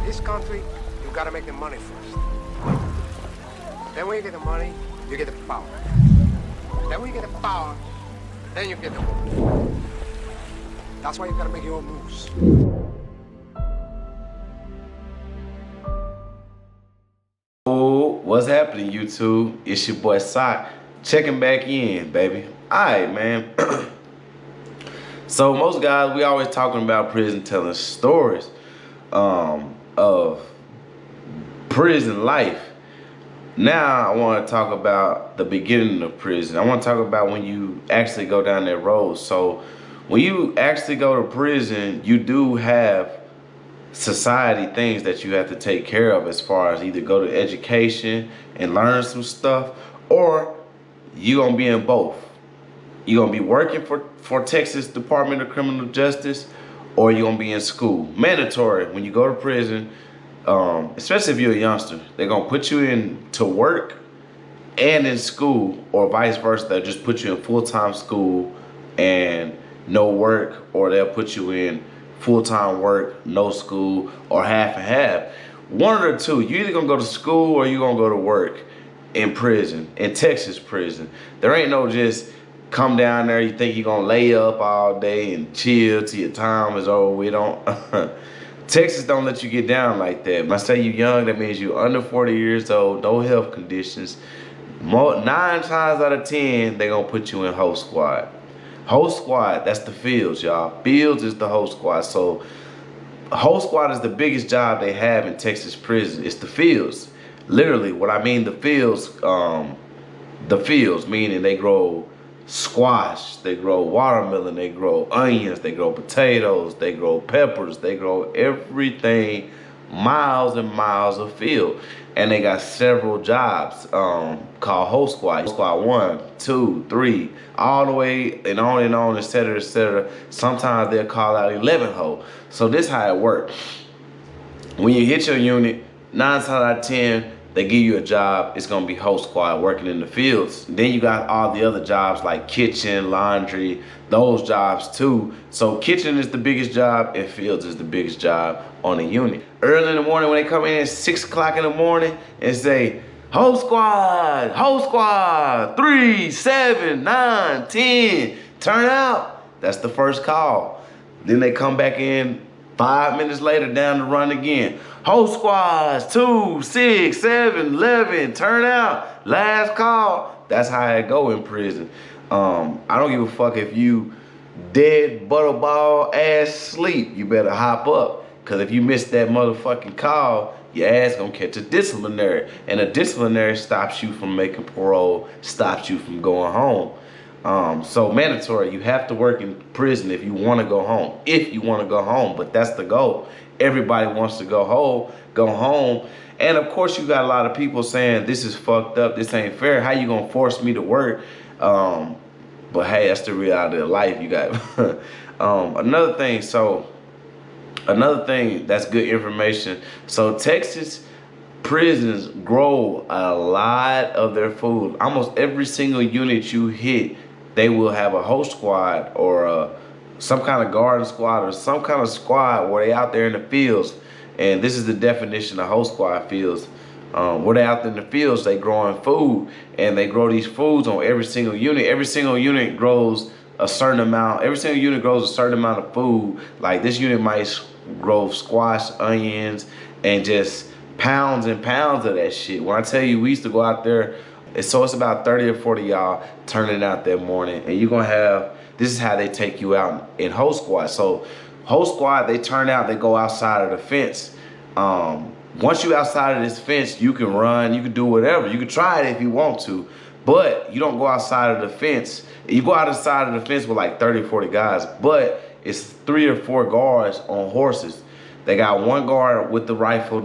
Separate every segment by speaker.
Speaker 1: This country, you gotta make the money first. Then when you get the money, you get the power. Then when you get the power, then you get the move. That's why you gotta make your own moves.
Speaker 2: Oh, what's happening, YouTube? It's your boy Sock, checking back in, baby. Alright, man. So most guys, we always talking about prison, telling stories of prison life. Now I want to talk about the beginning of prison. I want to talk about when you actually go down that road. So when you actually go to prison, you do have society things that you have to take care of, as far as either go to education and learn some stuff, or you gonna be in both. You're gonna be working for Texas Department of Criminal Justice, or you're gonna be in school. Mandatory when you go to prison, especially if you're a youngster, they're gonna put you in to work and in school, or vice versa. They'll just put you in full-time school and no work, or they'll put you in full-time work, no school, or half and half. One of the two. You're either gonna go to school or you're gonna go to work in prison, in Texas prison. There ain't no just come down there, you think you're gonna lay up all day and chill till your time is over. We don't. Texas don't let you get down like that. When I say you young, that means you under 40 years old, no health conditions. 9 times out of 10, they gonna put you in whole squad. Whole squad, that's the fields, y'all. Fields is the whole squad. So whole squad is the biggest job they have in Texas prison. It's the fields. Literally, what I mean, the fields meaning they grow squash, they grow watermelon, they grow onions, they grow potatoes, they grow peppers, they grow everything, miles and miles of field. And they got several jobs called whole squad. Squad 1, 2, 3, all the way and on, etc., etc. Sometimes they'll call out 11 hole. So this how it works. When you hit your unit, 9 times out of 10, they give you a job, it's gonna be whole squad working in the fields. Then you got all the other jobs like kitchen, laundry, those jobs too. So kitchen is the biggest job and fields is the biggest job on a unit. Early in the morning when they come in at 6 o'clock in the morning and say, whole squad, 3, 7, 9, 10, turn out. That's the first call. Then they come back in 5 minutes later down the run again. Whole squads, 2, 6, 7, 11, turn out, last call. That's how it go in prison. I don't give a fuck if you dead butterball ass sleep. You better hop up, cause if you miss that motherfucking call, your ass gonna catch a disciplinary, and a disciplinary stops you from making parole, stops you from going home. So mandatory, you have to work in prison if you want to go home. If you want to go home, but that's the goal. Everybody wants to go home. And of course you got a lot of people saying this is fucked up, this ain't fair. How you gonna force me to work? But hey, that's the reality of life. You got another thing that's good information. So Texas prisons grow a lot of their food. Almost every single unit you hit, they will have a host squad or some kind of garden squad or some kind of squad where they out there in the fields. And this is the definition of host squad fields. Where they out there in the fields, they growing food, and they grow these foods on every single unit. Every single unit grows a certain amount. Every single unit grows a certain amount of food. Like this unit might grow squash, onions, and just pounds and pounds of that shit. When I tell you, we used to go out there, so it's about 30 or 40 y'all turning out that morning, and you're gonna have, this is how they take you out in whole squad. So whole squad, they turn out, they go outside of the fence. Once you outside of this fence, you can run, you can do whatever. You can try it if you want to, but you don't go outside of the fence. You go outside of the fence with like 30 or 40 guys, but it's 3 or 4 guards on horses. They got 1 guard with the rifle,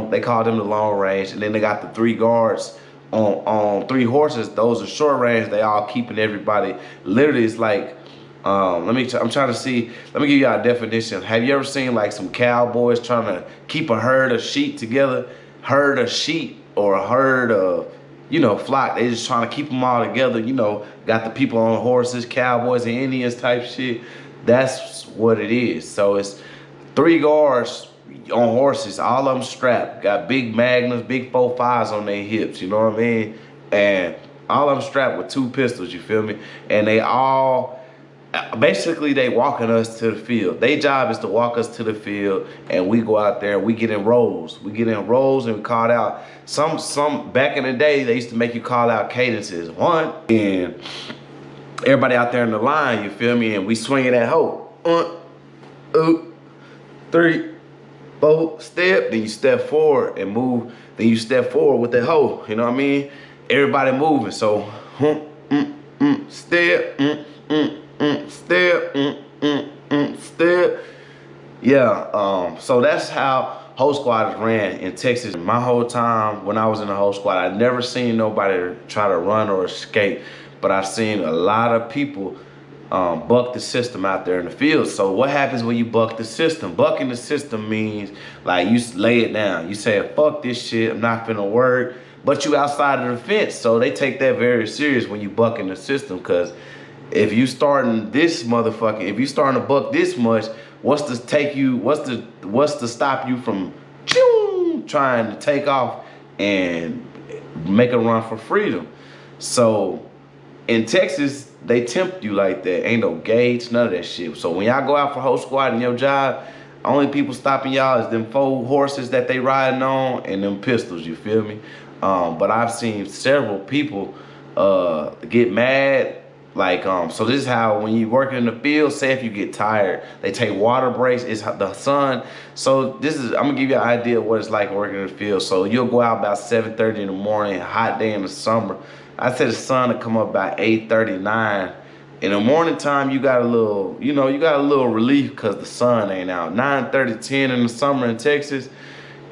Speaker 2: they call them the long range, and then they got the 3 guards on 3 horses. Those are short range. They all keeping everybody. Literally, it's like, I'm trying to see, let me give you a definition. Have you ever seen like some cowboys trying to keep a herd of sheep together? Herd of sheep or a herd of, you know, flock. They just trying to keep them all together. You know, got the people on horses, cowboys and Indians type shit. That's what it is. So it's 3 guards on horses, all of them strapped, got big magnums, big 4.5s on their hips, you know what I mean? And all of them strapped with 2 pistols, you feel me? And they all, basically they walking us to the field. Their job is to walk us to the field, and we go out there and we get in rows. We get in rows and we call out, some back in the day, they used to make you call out cadences. 1, and everybody out there in the line, you feel me? And we swinging that hoe. 1, 2, 3, 4, step, then you step forward and move, then you step forward with that hoe, you know what I mean? Everybody moving, so step, step, step. Yeah, so that's how whole squad ran in Texas. My whole time when I was in the whole squad, I never seen nobody try to run or escape, but I've seen a lot of people buck the system out there in the field. So what happens when you buck the system? Bucking the system means like you lay it down. You say, fuck this shit, I'm not finna work, but you outside of the fence. So they take that very serious when you bucking the system, because if you starting this motherfucking, if you starting to buck this much, what's to stop you from trying to take off and make a run for freedom? So in Texas, they tempt you like that. Ain't no gates, none of that shit. So when y'all go out for whole squad in your job, only people stopping y'all is them 4 horses that they riding on and them pistols, you feel me? But I've seen several people get mad. Like, so this is how when you working in the field, say if you get tired, they take water breaks, it's the sun. So this is, I'm gonna give you an idea of what it's like working in the field. So you'll go out about 7:30 in the morning, hot day in the summer. I say the sun will come up about 8:39. In the morning time, you got a little, you know, you got a little relief because the sun ain't out. 9:30, 10 in the summer in Texas,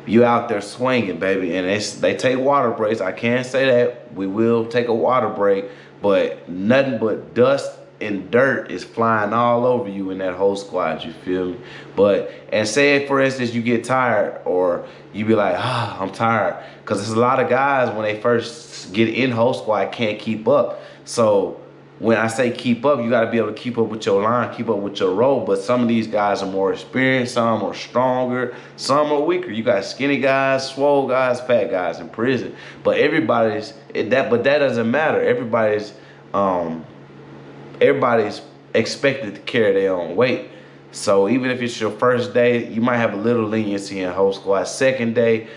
Speaker 2: you out there swinging, baby. And they take water breaks. I can't say that. We will take a water break, but nothing but dust and dirt is flying all over you in that whole squad, you feel me? But, and say for instance, you get tired, or you be like, I'm tired. Because there's a lot of guys when they first get in whole squad can't keep up. So when I say keep up, you gotta be able to keep up with your line, keep up with your role. But some of these guys are more experienced, some are stronger, some are weaker. You got skinny guys, swole guys, fat guys in prison. But everybody's, but that doesn't matter. Everybody's expected to carry their own weight. So even if it's your first day, you might have a little leniency in whole squad. Second day,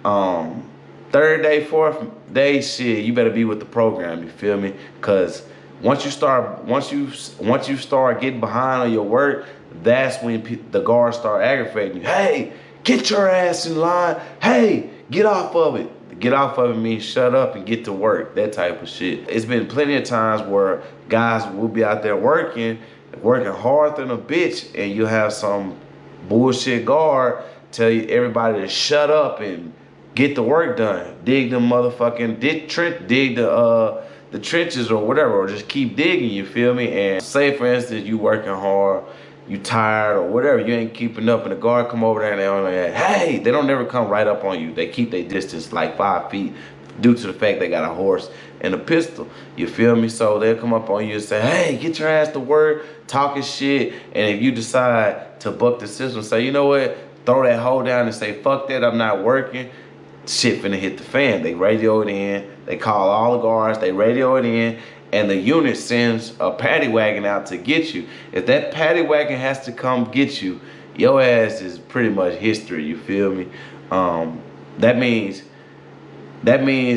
Speaker 2: third day, fourth day, shit, you better be with the program, you feel me? Cause once you start getting behind on your work, that's when the guards start aggravating you. Hey, get your ass in line. Hey, get off of it. Get off of it means shut up and get to work, that type of shit. It's been plenty of times where guys will be out there working hard than a bitch, and you have some bullshit guard tell you everybody to shut up and get the work done. Dig the motherfucking, dig the trenches or whatever, or just keep digging, you feel me? And say for instance, you working hard, you tired or whatever, you ain't keeping up, and the guard come over there and they only like, hey, they don't never come right up on you. They keep their distance like 5 feet due to the fact they got a horse and a pistol, you feel me? So they'll come up on you and say, hey, get your ass to work, talking shit. And if you decide to buck the system, say, you know what, throw that hoe down and say, fuck that, I'm not working, shit finna hit the fan. They radio it in, they call all the guards, they radio it in, and the unit sends a paddy wagon out to get you. If that paddy wagon has to come get you, your ass is pretty much history, you feel me? That means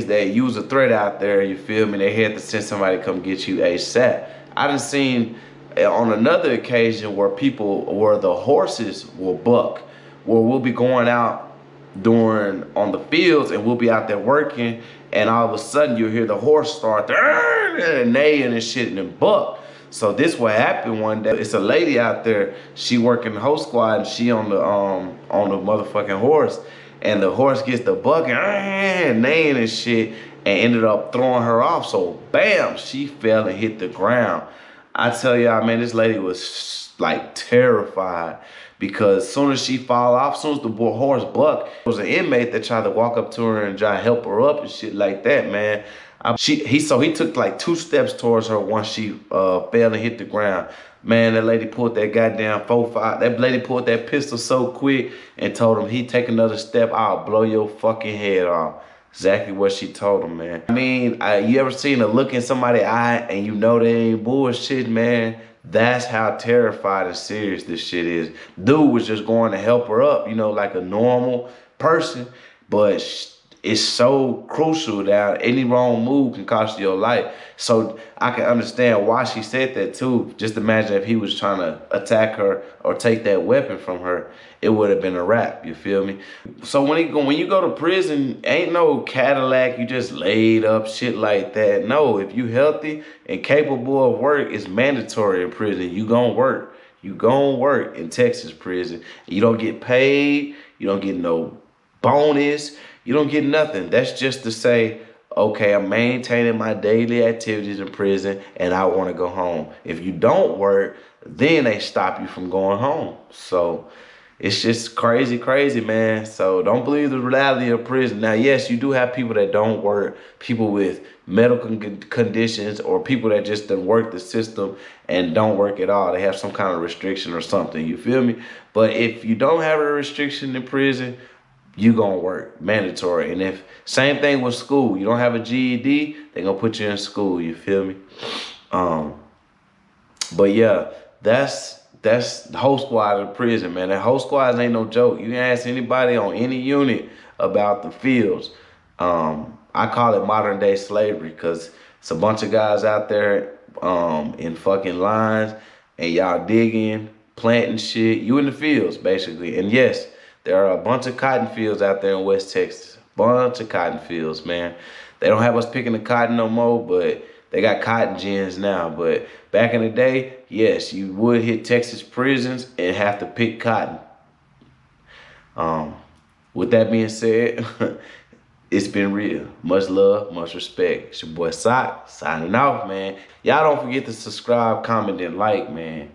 Speaker 2: that you was a threat out there, you feel me? They had to send somebody to come get you ASAP. I done seen on another occasion where the horses will buck, where we'll be going out on the fields and we'll be out there working, and all of a sudden you'll hear the horse start neighing and shit and buck. So this what happened one day. It's a lady out there, she working the whole squad, and she on the motherfucking horse, and the horse gets the bucking neighing and shit, and ended up throwing her off. So bam, she fell and hit the ground. I tell y'all, man, this lady was like terrified, because as soon as she fall off, as soon as the horse bucked, there was an inmate that tried to walk up to her and try to help her up and shit like that, man. He took like 2 steps towards her once she fell and hit the ground. Man, that lady pulled that goddamn 4.5. That lady pulled that pistol so quick and told him, he take another step, I'll blow your fucking head off. Exactly what she told him, man. I mean, you ever seen a look in somebody's eye and you know they ain't bullshit, man? That's how terrified and serious this shit is. Dude was just going to help her up, you know, like a normal person, but it's so crucial that any wrong move can cost you your life. So I can understand why she said that too. Just imagine if he was trying to attack her or take that weapon from her, it would have been a wrap, you feel me? So when you go to prison, ain't no Cadillac, you just laid up, shit like that. No, if you healthy and capable of work, it's mandatory in prison. You gonna work. You gonna work in Texas prison. You don't get paid, you don't get no bonus, you don't get nothing. That's just to say, okay, I'm maintaining my daily activities in prison and I want to go home. If you don't work, then they stop you from going home. So it's just crazy, man. So don't believe the reality of prison. Now, yes, you do have people that don't work, people with medical conditions, or people that just don't work the system and don't work at all. They have some kind of restriction or something, you feel me? But if you don't have a restriction in prison, you gonna work, mandatory. And if same thing with school, you don't have a GED, they gonna put you in school, you feel me? But yeah, that's the whole squad in prison, man. That whole squad ain't no joke. You can ask anybody on any unit about the fields. I call it modern day slavery because it's a bunch of guys out there in fucking lines and y'all digging, planting shit. You in the fields, basically. And yes, there are a bunch of cotton fields out there in West Texas. Bunch of cotton fields, man. They don't have us picking the cotton no more, but they got cotton gins now. But back in the day, yes, you would hit Texas prisons and have to pick cotton. With that being said, it's been real. Much love, much respect. It's your boy Sock, signing off, man. Y'all don't forget to subscribe, comment, and like, man.